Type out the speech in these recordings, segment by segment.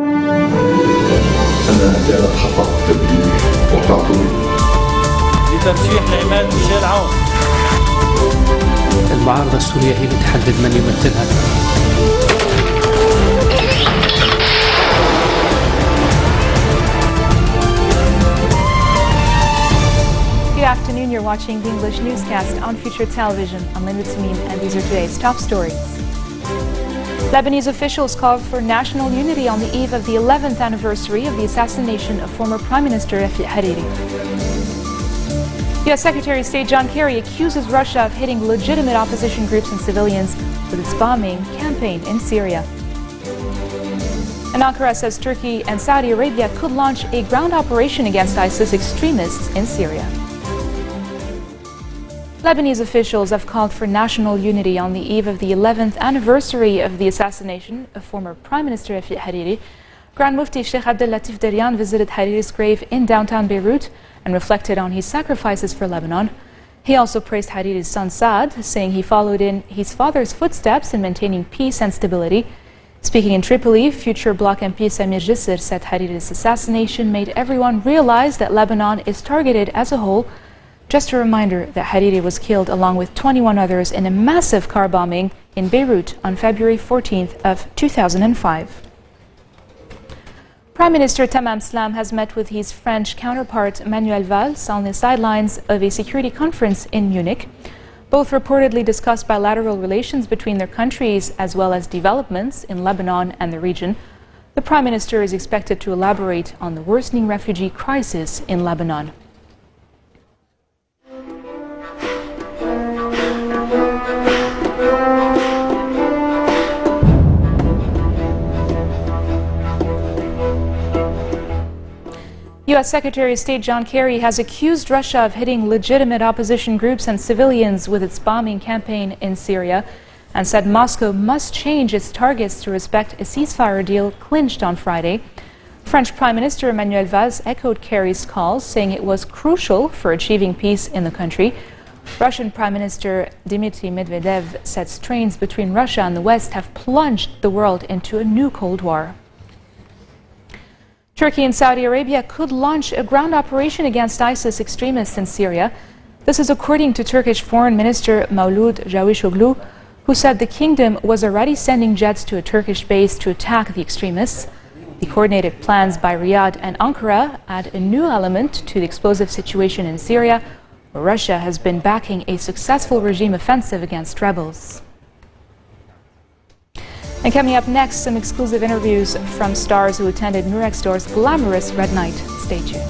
أنا سأتحقق تدريبي وتعطوني لترشيح العماد ميشيل عون. المعارضة السورية هي اللي تحدد من يمثلها. Good afternoon, you're watching the English newscast on Future Television. I'm Linda Tamim, and these are today's top stories. Lebanese officials called for national unity on the eve of the 11th anniversary of the assassination of former Prime Minister Rafiq Hariri. U.S. Secretary of State John Kerry accuses Russia of hitting legitimate opposition groups and civilians with its bombing campaign in Syria. And Ankara says Turkey and Saudi Arabia could launch a ground operation against ISIS extremists in Syria. Lebanese officials have called for national unity on the eve of the 11th anniversary of the assassination of former Prime Minister Rafiq Hariri. Grand Mufti Sheikh Abdel Latif Daryan visited Hariri's grave in downtown Beirut and reflected on his sacrifices for Lebanon. He also praised Hariri's son Saad, saying he followed in his father's footsteps in maintaining peace and stability. Speaking in Tripoli, future Bloc MP Samir Jisr said Hariri's assassination made everyone realize that Lebanon is targeted as a whole. Just a reminder that Hariri was killed along with 21 others in a massive car bombing in Beirut on February 14th of 2005. Prime Minister Tamam Slam has met with his French counterpart Manuel Valls on the sidelines of a security conference in Munich. Both reportedly discussed bilateral relations between their countries as well as developments in Lebanon and the region. The Prime Minister is expected to elaborate on the worsening refugee crisis in Lebanon. U.S. Secretary of State John Kerry has accused Russia of hitting legitimate opposition groups and civilians with its bombing campaign in Syria and said Moscow must change its targets to respect a ceasefire deal clinched on Friday. French Prime Minister Manuel Valls echoed Kerry's calls, saying it was crucial for achieving peace in the country. Russian Prime Minister Dmitry Medvedev said strains between Russia and the West have plunged the world into a new Cold War. Turkey and Saudi Arabia could launch a ground operation against ISIS extremists in Syria. This is according to Turkish Foreign Minister Mevlut Cavusoglu, who said the kingdom was already sending jets to a Turkish base to attack the extremists. The coordinated plans by Riyadh and Ankara add a new element to the explosive situation in Syria, where Russia has been backing a successful regime offensive against rebels. And coming up next, some exclusive interviews from stars who attended Nurextor's glamorous Red Night. Stay tuned.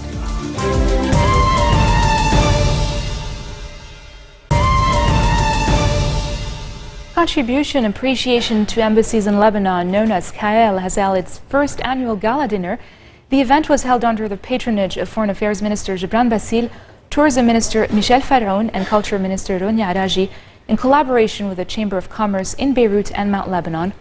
Contribution Appreciation to Embassies in Lebanon, known as KAEL, has held its first annual gala dinner. The event was held under the patronage of Foreign Affairs Minister Gibran Bassil, Tourism Minister Michel Faraoun, and Culture Minister Ronia Araji, in collaboration with the Chamber of Commerce in Beirut and Mount Lebanon.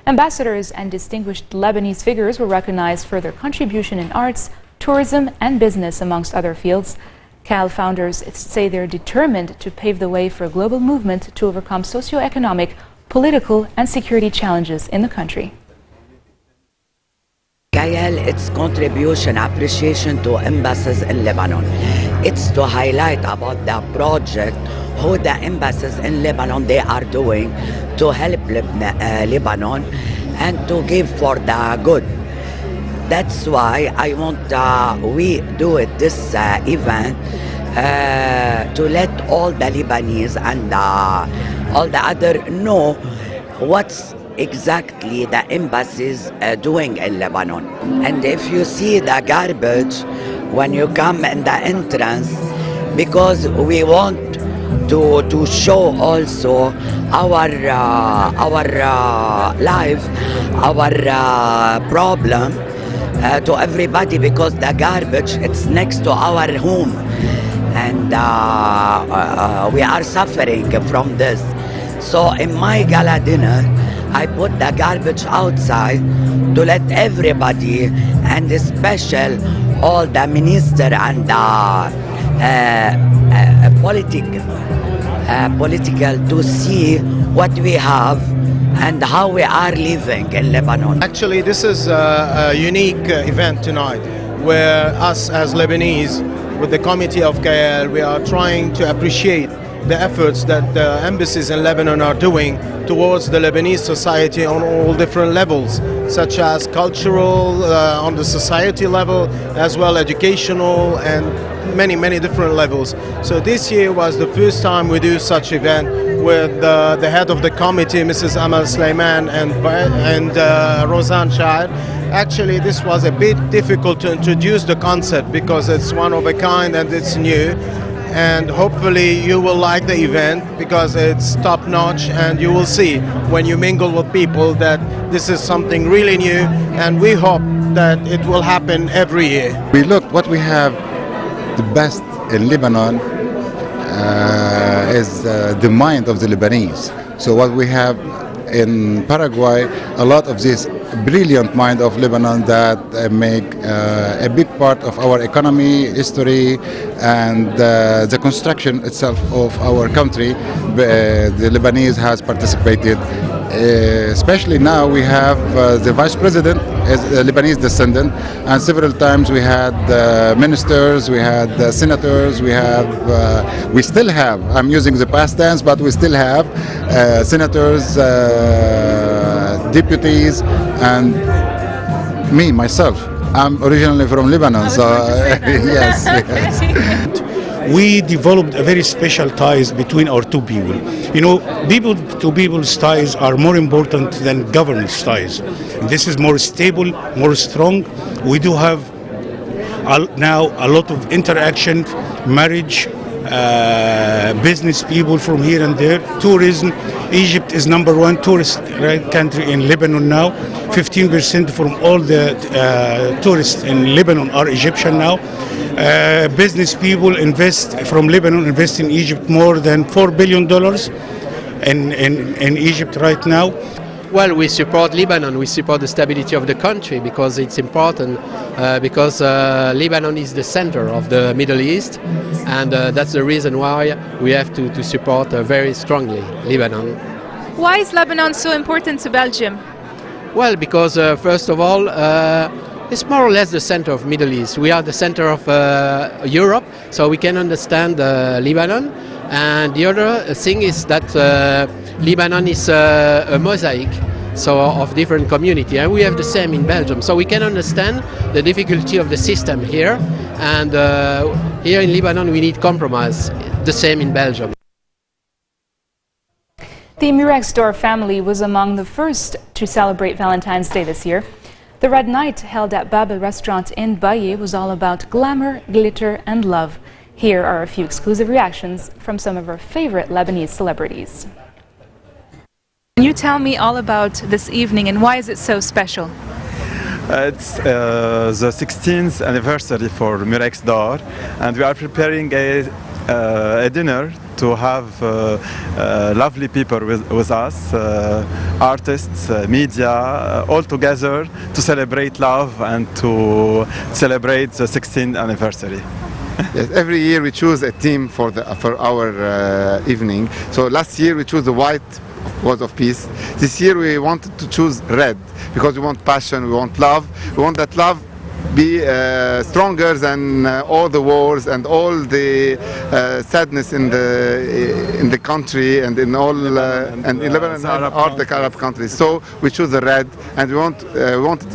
Ambassadors and distinguished Lebanese figures were recognized for their contribution in arts, tourism, and business, amongst other fields. KAEL founders say they're determined to pave the way for a global movement to overcome socio-economic, political, and security challenges in the country. KAEL, its contribution appreciation to embassies in Lebanon. It's to highlight about the project, how the embassies in Lebanon they are doing to help Lebanon and to give for the good. That's why I want we do it this event to let all the Lebanese and all the other know what's exactly the embassies doing in Lebanon. And if you see the garbage when you come in the entrance, because we want to show also our life, our problem to everybody, because the garbage it's next to our home, and we are suffering from this. So in my gala dinner, I put the garbage outside to let everybody, and especially all the minister and political to see what we have and how we are living in Lebanon. Actually, this is a unique event tonight where us as Lebanese with the committee of KL, we are trying to appreciate the efforts that the embassies in Lebanon are doing towards the Lebanese society on all different levels, such as cultural, on the society level, as well educational, and many different levels. So this year was the first time we do such event with the head of the committee, Mrs. Amal Sleiman, and Roseanne Shair. Actually, this was a bit difficult to introduce the concept because it's one of a kind and it's new. And hopefully you will like the event because it's top notch, and you will see when you mingle with people that this is something really new, and we hope that it will happen every year. We looked what we have the best in Lebanon is the mind of the Lebanese. So what we have in Paraguay, a lot of this brilliant mind of Lebanon that make a big part of our economy, history, and the construction itself of our country. The Lebanese has participated. Especially now we have the vice president is a Lebanese descendant, and several times we had ministers, we had senators, we still have, I'm using the past tense, but we still have senators, deputies, and me, myself. I'm originally from Lebanon, so yes. We developed a very special ties between our two people. You know, people to people's ties are more important than governance ties. This is more stable, more strong. We do have now a lot of interaction, marriage, business people from here and there, tourism. Egypt is #1 tourist country in Lebanon now. 15% from all the tourists in Lebanon are Egyptian now. Business people from Lebanon invest in Egypt more than $4 billion in Egypt right now. Well, we support Lebanon, we support the stability of the country because it's important, because Lebanon is the center of the Middle East, and that's the reason why we have to support very strongly Lebanon. Why is Lebanon so important to Belgium? Well, because first of all, it's more or less the center of Middle East. We are the center of Europe, so we can understand Lebanon. And the other thing is that Lebanon is a mosaic, so of different community, and we have the same in Belgium. So we can understand the difficulty of the system here, and here in Lebanon we need compromise. The same in Belgium. The Murex-Dor family was among the first to celebrate Valentine's Day this year. The Red Night, held at Babel Restaurant in Baye, was all about glamour, glitter, and love. Here are a few exclusive reactions from some of our favorite Lebanese celebrities. Can you tell me all about this evening and why is it so special? It's the 16th anniversary for Murex-Dor, and we are preparing a dinner to have lovely people with us, artists, media, all together to celebrate love and to celebrate the 16th anniversary. Yes, every year we choose a theme for our evening. So last year we chose the white words of peace. This year we wanted to choose red because we want passion, we want love, we want that love be stronger than all the wars and all the sadness in the country and in all and in Lebanon and all the Arab countries. So we choose the red, and we want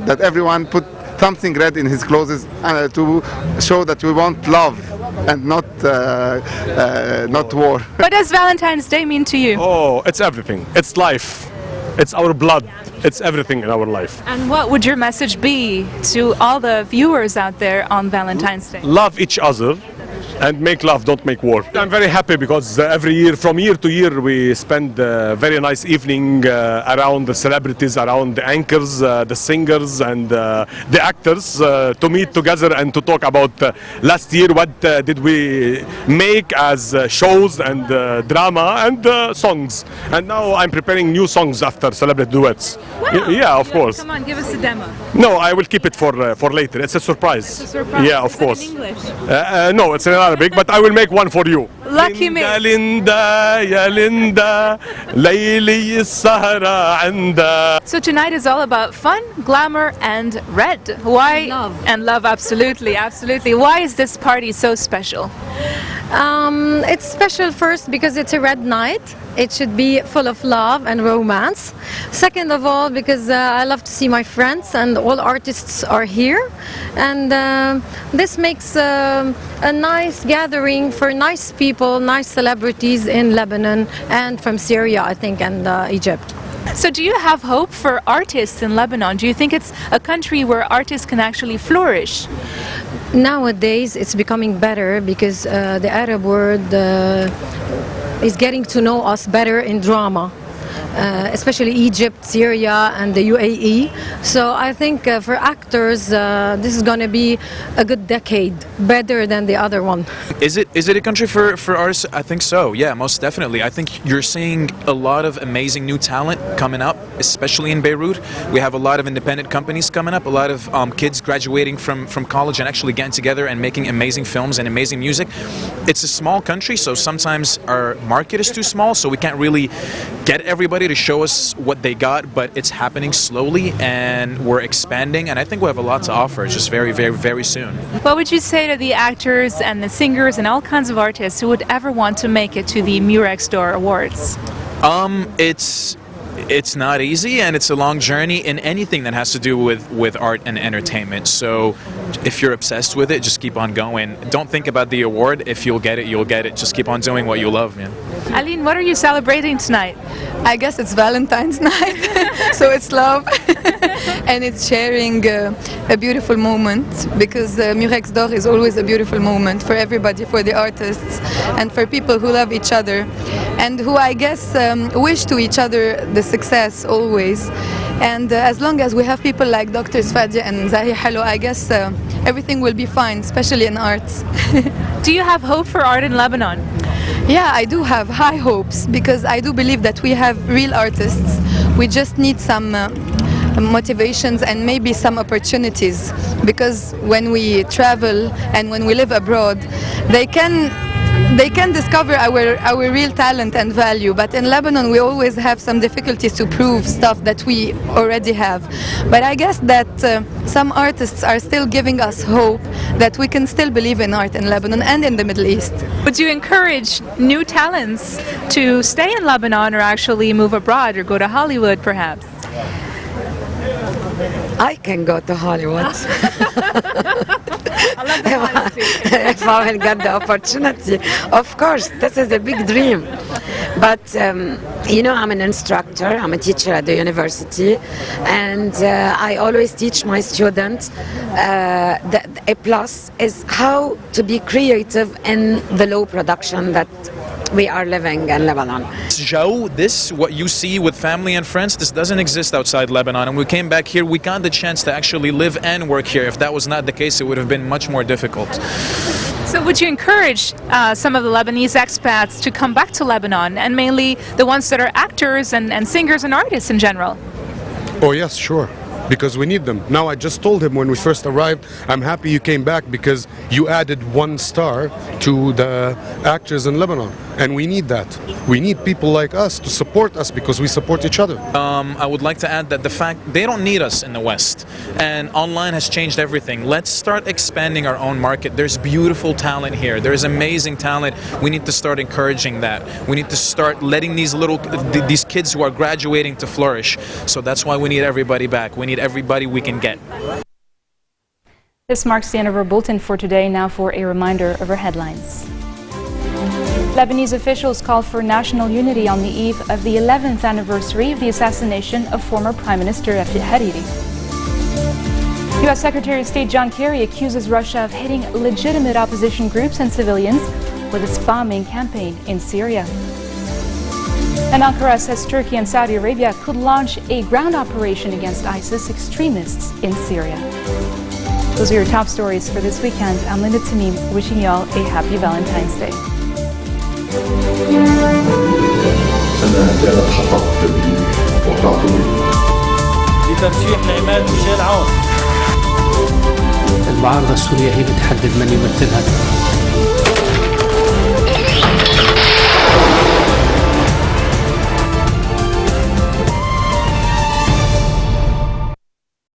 that everyone put something red in his clothes to show that we want love and not war. What does Valentine's Day mean to you? Oh, it's everything. It's life. It's our blood. It's everything in our life. And what would your message be to all the viewers out there on Valentine's Day? Love each other and make love, don't make war. I'm very happy because every year, from year to year, we spend a very nice evening around the celebrities, around the anchors, the singers and the actors to meet together and to talk about last year, what did we make as shows and drama and songs. And now I'm preparing new songs after celebrity duets. Wow. Yeah, of course. Come on, give us a demo. No, I will keep it for later. It's a surprise. It's a surprise. Yeah, of course. Is it in English? No, it's in Arabic, but I will make one for you. Lucky me. Linda, Linda, ya Linda, Layli السهرة عندها. So tonight is all about fun, glamour, and red. Why? Love. And love, absolutely, absolutely. Why is this party so special? It's special first because it's a red night. It should be full of love and romance. Second of all, because I love to see my friends and all artists are here. And this makes a nice gathering for nice people, nice celebrities in Lebanon and from Syria, I think, and Egypt. So do you have hope for artists in Lebanon? Do you think it's a country where artists can actually flourish? Nowadays, it's becoming better because the Arab world is getting to know us better in drama, especially Egypt, Syria, and the UAE. So I think for actors, this is going to be a good decade, better than the other one. Is it a country for artists? I think so. Yeah, most definitely. I think you're seeing a lot of amazing new talent coming up, especially in Beirut. We have a lot of independent companies coming up, a lot of kids graduating from college and actually getting together and making amazing films and amazing music. It's a small country, so sometimes our market is too small, so we can't really get everybody to show us what they got, but it's happening slowly and we're expanding, and I think we have a lot to offer just very, very, very soon. What would you say to the actors and the singers and all kinds of artists who would ever want to make it to the Murex D'Or Awards? It's not easy, and it's a long journey in anything that has to do with art and entertainment. So if you're obsessed with it, just keep on going. Don't think about the award. If you'll get it, you'll get it. Just keep on doing what you love, man. Aline, what are you celebrating tonight? I guess it's Valentine's night, so it's love. And it's sharing a beautiful moment, because Murex d'Or is always a beautiful moment for everybody, for the artists and for people who love each other and who, I guess, wish to each other the success always. And as long as we have people like Drs. Fadia and Zahi Halo, I guess everything will be fine, especially in arts. Do you have hope for art in Lebanon? Yeah, I do have high hopes, because I do believe that we have real artists. We just need some motivations and maybe some opportunities, because when we travel and when we live abroad, they can discover our real talent and value. But in Lebanon, we always have some difficulties to prove stuff that we already have. But I guess that some artists are still giving us hope that we can still believe in art in Lebanon and in the Middle East. Would you encourage new talents to stay in Lebanon or actually move abroad or go to Hollywood perhaps? I can go to Hollywood. I love the honesty. If I will get the opportunity. Of course, this is a big dream. But, you know, I'm an instructor, I'm a teacher at the university, and I always teach my students that a plus is how to be creative in the low production that we are living in Lebanon. Joe, what you see with family and friends, this doesn't exist outside Lebanon. And we came back here, we got the chance to actually live and work here. If that was not the case, it would have been much more difficult. So would you encourage some of the Lebanese expats to come back to Lebanon, and mainly the ones that are actors and singers and artists in general? Oh yes, sure. Because we need them. Now, I just told him when we first arrived, I'm happy you came back because you added 1 star to the actors in Lebanon. And we need that. We need people like us to support us because we support each other. I would like to add that the fact they don't need us in the West, and online has changed everything. Let's start expanding our own market. There's beautiful talent here. There's amazing talent. We need to start encouraging that. We need to start letting these kids who are graduating to flourish. So that's why we need everybody back. We need everybody we can get. This marks the end of our bulletin for today. Now for a reminder of our headlines. Lebanese officials called for national unity on the eve of the 11th anniversary of the assassination of former Prime Minister Hariri. U.S. Secretary of State John Kerry accuses Russia of hitting legitimate opposition groups and civilians with its bombing campaign in Syria. And Ankara says Turkey and Saudi Arabia could launch a ground operation against ISIS extremists in Syria. Those are your top stories for this weekend. I'm Linda Tamim, wishing you all a happy Valentine's Day. أنا كانت حقق تدريب وتعطوني لترشيح العماد ميشيل عون. المعارضة السورية هي اللي تحدد من يمثلها. السودان.